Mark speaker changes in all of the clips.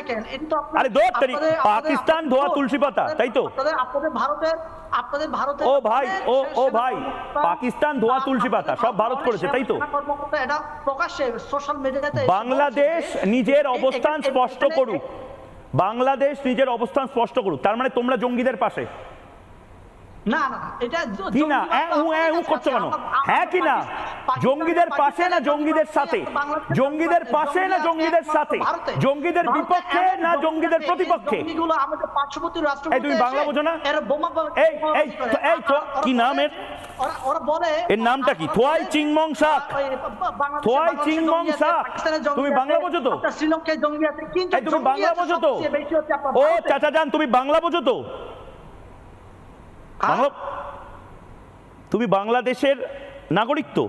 Speaker 1: দেখেন,
Speaker 2: আরে পাকিস্তান ধোয়া তুলসী পাতা, তাই তো?
Speaker 1: আপনাদের ভারতের
Speaker 2: ও ভাই, ও ভাই, পাকিস্তান ধোয়া তুলসী পাতা সব ভারত করেছে, তাই তো?
Speaker 1: এটা প্রকাশ্যে সোশ্যাল মিডিয়াতে
Speaker 2: বাংলাদেশ নিজের অবস্থান স্পষ্ট করুক, বাংলাদেশ নিজের অবস্থান স্পষ্ট করুক। তার মানে তোমরা জঙ্গিদের পাশে?
Speaker 1: না না, এটা
Speaker 2: কি না করছো কেন? হ্যাঁ কি না? জঙ্গিদের পাশে না জঙ্গিদের সাথে? জঙ্গিদের পাশে না জঙ্গিদের সাথে? জঙ্গিদের বিপক্ষে না জঙ্গিদের প্রতিপক্ষে? এই তুমি বাংলা বোঝো না? এই কি নাম এর? এর নামটা কি? থোয়াই চিংমং শাক। থোয়াই চিংমং শাক। তুমি বাংলা বোঝো তো?
Speaker 1: শ্রীলঙ্কায় জঙ্গি আছে, কিন্তু
Speaker 2: তুমি বাংলা বোঝো তো? ও চাচা যান, তুমি বাংলা বোঝো তো? তুমি বাংলাদেশের নাগরিক তো?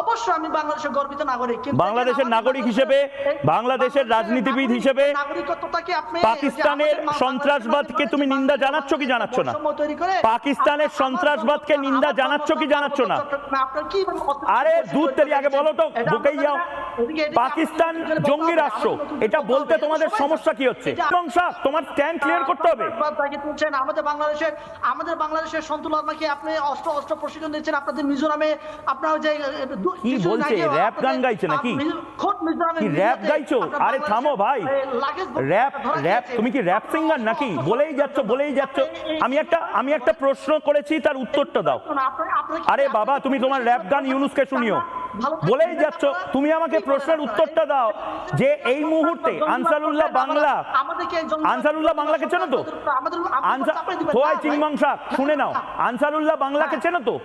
Speaker 1: অবশ্যই আমি বাংলাদেশের গর্বিত নাগরিক, কিন্তু
Speaker 2: বাংলাদেশের নাগরিক হিসেবে, বাংলাদেশের রাজনীতিবিদ হিসেবে পাকিস্তানের সন্ত্রাসবাদকে তুমি নিন্দা জানাচ্ছ কি জানাচ্ছ না? পাকিস্তানের সন্ত্রাসবাদকে নিন্দা জানাচ্ছ কি জানাচ্ছ না? আরে দূর থেকে আগে বলো তো, ঢুকেই যাও। পাকিস্তান জঙ্গি রাষ্ট্র, এটা বলতে তোমাদের সমস্যা কি হচ্ছে? তোমার স্ট্যান্ড ক্লিয়ার করতে হবে।
Speaker 1: আমাদের বাংলাদেশের সন্তু লারমাকে আপনি অস্ত্র প্রশিক্ষণ দিচ্ছেন, আপনাদের মিজোরামে আপনার যে
Speaker 2: কি বলছে, র্যাপ গান গাইছে নাকি? কি র্যাপ গাইছো? আরে থামো ভাই, র্যাপ তুমি কি র্যাপ সিঙ্গার নাকি? বলেই যাচ্ছ। আমি একটা প্রশ্ন করেছি, তার উত্তরটা দাও। আরে বাবা, তুমি তোমার র্যাপ গান ইউনুসকে শুনিও, বলেই যাচ্ছ। তুমি আমাকে প্রশ্নের উত্তরটা দাও যে এই মুহূর্তে আনসারুল্লাহ বাংলাকে চেনো তো? থোয়াই চিংমং শাক, শুনে নাও, আনসারুল্লাহ বাংলাকে চেনো তো?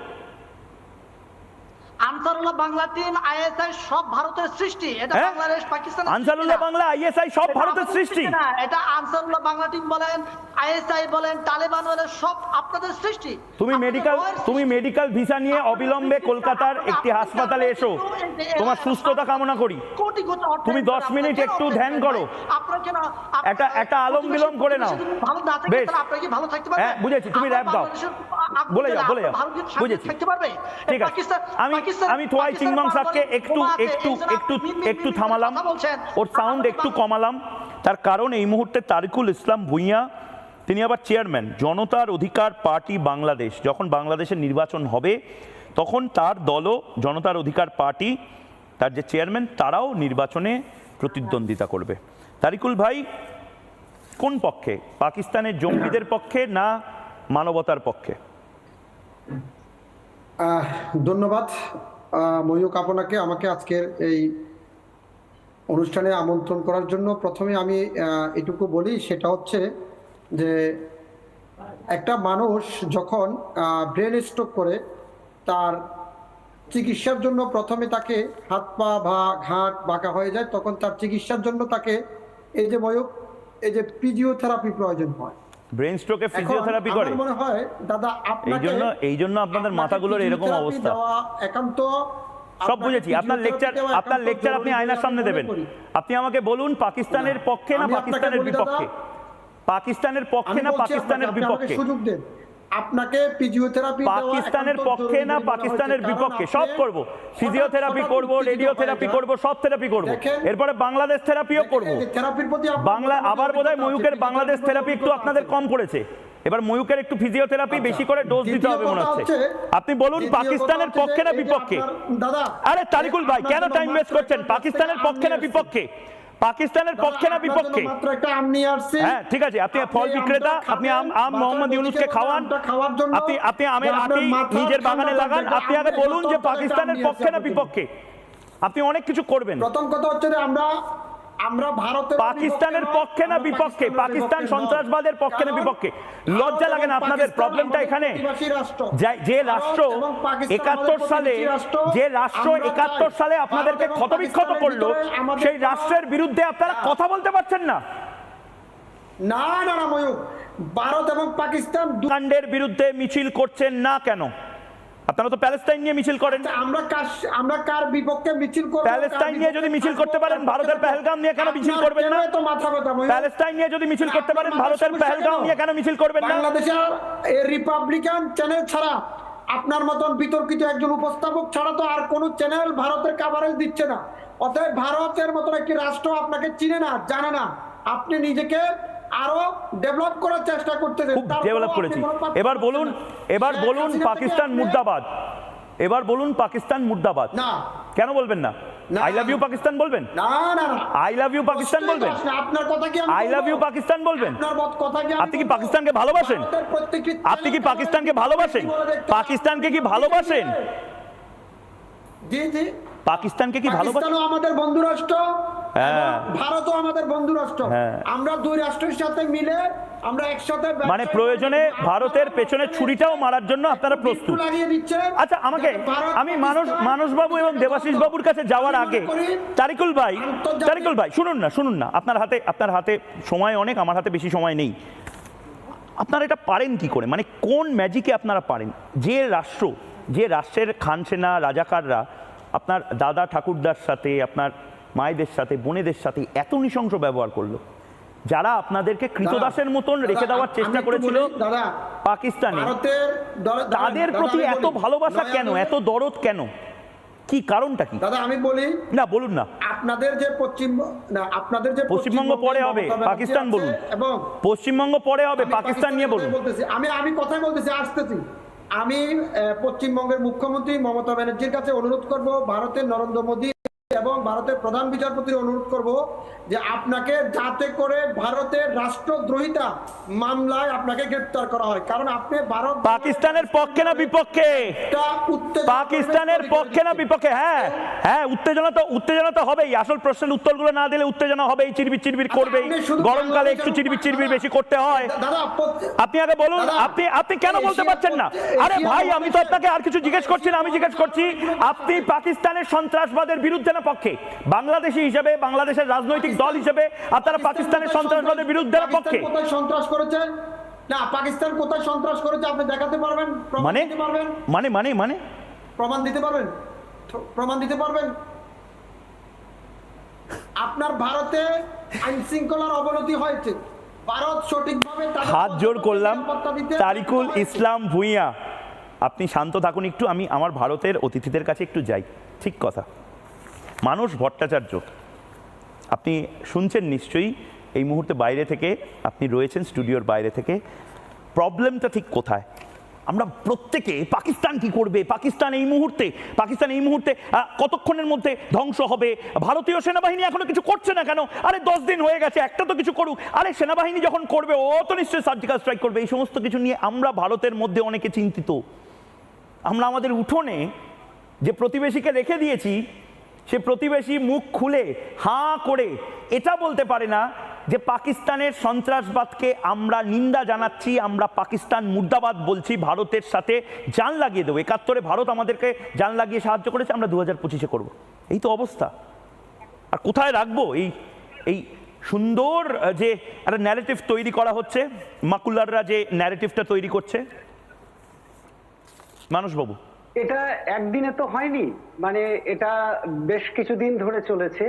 Speaker 1: আনসারুল্লাহ বাংলা টিম, আইএসআই সব ভারতের সৃষ্টি। এটা বাংলাদেশ পাকিস্তান।
Speaker 2: আনসারুল্লাহ বাংলা, আইএসআই সব ভারতের সৃষ্টি।
Speaker 1: এটা আনসারুল্লাহ বাংলা টিম বলেন, আইএসআই বলেন, তালেবান বলেন, সব আপনাদের সৃষ্টি।
Speaker 2: তুমি মেডিকেল ভিসা নিয়ে অবিলম্বে কলকাতার একটি হাসপাতালে এসো, তোমার সুস্থতা কামনা করি। তুমি 10 মিনিট একটু ধ্যান করো, একটা আলম বিলম করে নাও। বেশ, হ্যাঁ বুঝেছি, তুমি র্যাপ দাও, বলে যাও। বুঝেছি, ঠিক আছে। আমি থোয়াই চিংমং শাককে একটু থামালাম, ওর সাউন্ড একটু কমালাম। তার কারণ এই মুহূর্তে তারিকুল ইসলাম ভূঁইয়া, তিনি আবার চেয়ারম্যান জনতার অধিকার পার্টি বাংলাদেশ। যখন বাংলাদেশের নির্বাচন হবে তখন তার দলও, জনতার অধিকার পার্টি, তার যে চেয়ারম্যান, তারাও নির্বাচনে প্রতিদ্বন্দ্বিতা করবে। তারিকুল ভাই কোন পক্ষে? পাকিস্তানের জঙ্গিদের পক্ষে না মানবতার পক্ষে?
Speaker 3: ধন্যবাদ ময়ূক আপনাকে, আমাকে আজকের এই অনুষ্ঠানে আমন্ত্রণ করার জন্য। প্রথমে আমি এটুকু বলি, সেটা হচ্ছে যে একটা মানুষ যখন ব্রেন স্ট্রোক করে, তার চিকিৎসার জন্য প্রথমে তাকে হাত পা বা ঘাট বাঁকা হয়ে যায়, তখন তার চিকিৎসার জন্য তাকে এই যে ময়ূক, এই যে ফিজিওথেরাপি প্রয়োজন হয়।
Speaker 2: ব্রেন স্ট্রোকে ফিজিওথেরাপি করে?
Speaker 3: মনে হয় দাদা
Speaker 2: এই জন্য আপনাদের মাথাগুলোর এরকম অবস্থা।
Speaker 3: একান্ত
Speaker 2: সব বুঝেছি। আপনার লেকচার আপনি আয়নার সামনে দেবেন। আপনি আমাকে বলুন, পাকিস্তানের পক্ষে না পাকিস্তানের বিপক্ষে? পাকিস্তানের পক্ষে না পাকিস্তানের বিপক্ষে?
Speaker 3: সুযোগ দেন, আপনাকে ফিজিওথেরাপি
Speaker 2: পাকিস্তানের পক্ষে না পাকিস্তানের বিপক্ষে? সব করব, ফিজিওথেরাপি করব, রেডিওথেরাপি করব, সব থেরাপি করব, এরপরে বাংলাদেশ থেরাপিও করব। বাংলা আবার বোধহয় ময়ূকের বাংলাদেশ থেরাপি একটু আপনাদের কম পড়েছে, এবার ময়ূকের একটু ফিজিওথেরাপি বেশি করে ডোজ দিতে হবে মনে হচ্ছে। আপনি বলুন পাকিস্তানের পক্ষে না বিপক্ষে? আরে তারিকুল ভাই, কেন টাইম ওয়েস্ট করছেন? পাকিস্তানের পক্ষে না বিপক্ষে? পাকিস্তানের পক্ষে না বিপক্ষে? হ্যাঁ ঠিক আছে, আপনি ফল বিক্রেতা, আপনি আম মোহাম্মদ ইউনুসকে খাওয়ান, আপনি আমের আটি নিজের বাগানে লাগান। আপনি আগে বলুন যে পাকিস্তানের পক্ষে না বিপক্ষে? আপনি অনেক কিছু করবেন।
Speaker 3: প্রথম কথা হচ্ছে যে আমরা ভারতের
Speaker 2: পাকিস্তানের পক্ষে না বিপক্ষে? পাকিস্তান সন্ত্রাসবাদের পক্ষে না বিপক্ষে? লজ্জা লাগে না আপনাদের? প্রবলেমটা এখানে, যে রাষ্ট্র 71 সালে আপনাদেরকে ক্ষতবিক্ষত করলো, সেই রাষ্ট্রের বিরুদ্ধে আপনারা কথা বলতে পারছেন না?
Speaker 3: না ময়ূক, ভারত এবং পাকিস্তান
Speaker 2: কাণ্ডের বিরুদ্ধে মিছিল করছেন না কেন? আপনারা তো প্যালেস্টাইন নিয়ে মিছিল করেন।
Speaker 3: আমরা কার বিপক্ষে মিছিল করব?
Speaker 2: প্যালেস্টাইন নিয়ে যদি মিছিল করতে পারেন, ভারতের পেহেলগাম নিয়ে কেন মিছিল করবেন না? প্যালেস্টাইন নিয়ে যদি মিছিল করতে পারেন, ভারতের পেহেলগাম নিয়ে কেন মিছিল করবেন না?
Speaker 3: বাংলাদেশের রিপাবলিকান চ্যানেল ছাড়া, আপনার মতন বিতর্কিত একজন উপস্থাপক ছাড়া তো আর কোনো চ্যানেল ভারতের কভারেজ দিচ্ছে না। অতএব ভারতের মতো একটি রাষ্ট্র আপনাকে চিনে না, জানে না, আপনি নিজেকে আরো ডেভেলপ করার চেষ্টা করতেছেন।
Speaker 2: খুব ডেভেলপ করেছি। এবার বলুন পাকিস্তান মুর্দাবাদ, এবার বলুন পাকিস্তান মুর্দাবাদ।
Speaker 3: না,
Speaker 2: কেন বলবেন না? আই লাভ ইউ পাকিস্তান বলবেন?
Speaker 3: না না না,
Speaker 2: আই লাভ ইউ পাকিস্তান বলবেন?
Speaker 3: আপনার কথা কি
Speaker 2: আই লাভ ইউ পাকিস্তান বলবেন?
Speaker 3: আপনার কথা কি
Speaker 2: আপনি কি পাকিস্তানকে ভালোবাসেন? আপনি কি পাকিস্তানকে ভালোবাসেন? পাকিস্তানকে কি ভালোবাসেন?
Speaker 3: জি জি,
Speaker 2: পাকিস্তানকে কি ভালোবাসেন?
Speaker 3: পাকিস্তানও আমাদের বন্ধু রাষ্ট্র,
Speaker 2: হ্যাঁ।
Speaker 3: ভারতও আমাদের বন্ধু রাষ্ট্র।
Speaker 2: হ্যাঁ।
Speaker 3: আমরা দুই রাষ্ট্রের সাথে মিলে আমরা একসাথে
Speaker 2: মানে প্রয়োজনে ভারতের পেছনে ছুরিটাও মারার জন্য আপনারা প্রস্তুত।
Speaker 3: লাগিয়ে দিচ্ছেন।
Speaker 2: আচ্ছা, আমাকে আমি মানস বাবু এবং দেবাশিস বাবুর কাছে যাওয়ার আগে তারিকুল ভাই শুনুন না, আপনার হাতে সময় অনেক, আমার হাতে বেশি সময় নেই। আপনারা এটা পারেন কি করে? মানে কোন ম্যাজিকে আপনারা পারেন? যে রাষ্ট্রের খানসেনা রাজাকাররা আপনার দাদা ঠাকুরদার সাথে, আপনার মায়েদের সাথে, বোনেদের সাথে এত নৃশংস ব্যবহার করলো, যারা আপনাদেরকে কৃতদাসের মতন রেখে দেওয়ার চেষ্টা করেছিল পাকিস্তানে, তাদের প্রতি এত ভালোবাসা কেন, এত দরদ কেন, কি কারণটা কি?
Speaker 3: দাদা আমি বলি না,
Speaker 2: বলুন না।
Speaker 3: আপনাদের যে
Speaker 2: পশ্চিমবঙ্গ পরে হবে, পাকিস্তান বলুন।
Speaker 3: এবং
Speaker 2: পশ্চিমবঙ্গ পরে হবে, পাকিস্তান নিয়ে বলুন।
Speaker 3: আমি কথা বলতেছি, আসতেছি। আমি পশ্চিমবঙ্গের মুখ্যমন্ত্রী মমতা ব্যানার্জির কাছে অনুরোধ করব, ভারতের নরেন্দ্র মোদী এবং ভারতের প্রধান বিচারপতির অনুরোধ করব যে আপনাকে যাতে করে ভারতের রাষ্ট্রদ্রোহিতা মামলায় আপনাকে গ্রেফতার করা হয়। কারণ আপনি ভারত
Speaker 2: পাকিস্তানের পক্ষে না বিপক্ষে? পাকিস্তানের পক্ষে না বিপক্ষে? হ্যাঁ, উত্তেজনা তো হবেই। আসল প্রশ্নের উত্তরগুলো না দিলে উত্তেজনা হবেই, চিরবির করবেই। গরমকালে একটু চিরবির বেশি করতে হয়। আপনি আগে বলুন, আপনি কেন বলতে পারছেন না? আরে ভাই, আমি তো আপনাকে আর কিছু জিজ্ঞেস করছি না, আমি জিজ্ঞেস করছি আপনি পাকিস্তানের সন্ত্রাসবাদের বিরুদ্ধে না পক্ষে? বাংলাদেশি হিসেবে, বাংলাদেশের রাজনৈতিক দল হিসেবে আপনারা পাকিস্তানের সন্ত্রাসবাদের বিরুদ্ধে না পক্ষে?
Speaker 3: কোথায় সন্ত্রাস করেছে? না, পাকিস্তান কোথায় সন্ত্রাস করেছে আপনি দেখাতে পারবেন?
Speaker 2: মানে
Speaker 3: প্রমাণ দিতে পারবেন? প্রমাণ দিতে পারবেন? আপনার ভারতে আইন শৃঙ্খলার অবনতি হয়েছে, ভারত সঠিকভাবে
Speaker 2: হাত জোর করলাম। তারিকুল ইসলাম ভূঁইয়া, আপনি শান্ত থাকুন একটু, আমি আমার ভারতের অতিথিদের কাছে একটু যাই। ঠিক কথা। মানস ভট্টাচার্য, আপনি শুনছেন নিশ্চয়ই, এই মুহূর্তে বাইরে থেকে আপনি রয়েছেন, স্টুডিওর বাইরে থেকে। প্রবলেমটা ঠিক কোথায়? আমরা প্রত্যেকে পাকিস্তান কি করবে, পাকিস্তান এই মুহূর্তে কতক্ষণের মধ্যে ধ্বংস হবে, ভারতীয় সেনাবাহিনী এখনো কিছু করছে না কেন? আরে 10 দিন হয়ে গেছে, একটা তো কিছু করুক। আরে সেনাবাহিনী যখন করবে, ও তো নিশ্চয়ই সার্জিক্যাল স্ট্রাইক করবে। এই সমস্ত কিছু নিয়ে আমরা ভারতের মধ্যে অনেকে চিন্তিত। আমরা আমাদের উঠোনে যে প্রতিবেশীকে রেখে দিয়েছি, সে প্রতিবেশী মুখ খুলে হাঁ করে এটা বলতে পারে না যে পাকিস্তানের সন্ত্রাসবাদকে আমরা নিন্দা জানাচ্ছি, আমরা পাকিস্তান মুর্দাবাদ বলছি, ভারতের সাথে জান লাগিয়ে দেবো। 71-এ ভারত আমাদেরকে জান লাগিয়ে সাহায্য করেছে, আমরা 2025-এ করবো। এই তো অবস্থা। আর কোথায় রাখবো এই সুন্দর যে একটা ন্যারেটিভ তৈরি করা হচ্ছে, মাকুলাররা যে ন্যারেটিভটা তৈরি করছে? মানসবাবু,
Speaker 4: এটা একদিনে তো হয়নি, মানে এটা বেশ কিছুদিন ধরে চলেছে।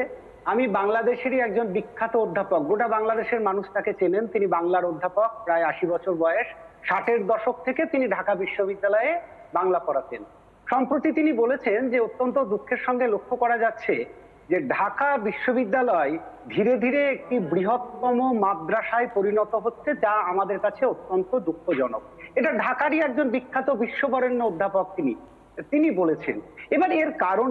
Speaker 4: আমি বাংলাদেশেরই একজন বিখ্যাত অধ্যাপক, গোটা বাংলাদেশের মানুষ তাকে চেনেন, তিনি বাংলার অধ্যাপক, প্রায় 80 বছর বয়স। 60-এর দশক থেকে তিনি ঢাকা বিশ্ববিদ্যালয়ে বাংলা পড়াতেন। সম্প্রতি তিনি বলেছেন যে অত্যন্ত দুঃখের সঙ্গে লক্ষ্য করা যাচ্ছে যে ঢাকা বিশ্ববিদ্যালয় ধীরে ধীরে একটি বৃহত্তম মাদ্রাসায় পরিণত হচ্ছে, যা আমাদের কাছে অত্যন্ত দুঃখজনক। এটা ঢাকারই একজন বিখ্যাত বিশ্ববরেণ্য অধ্যাপক তিনি বলেছেন। এবার এর কারণ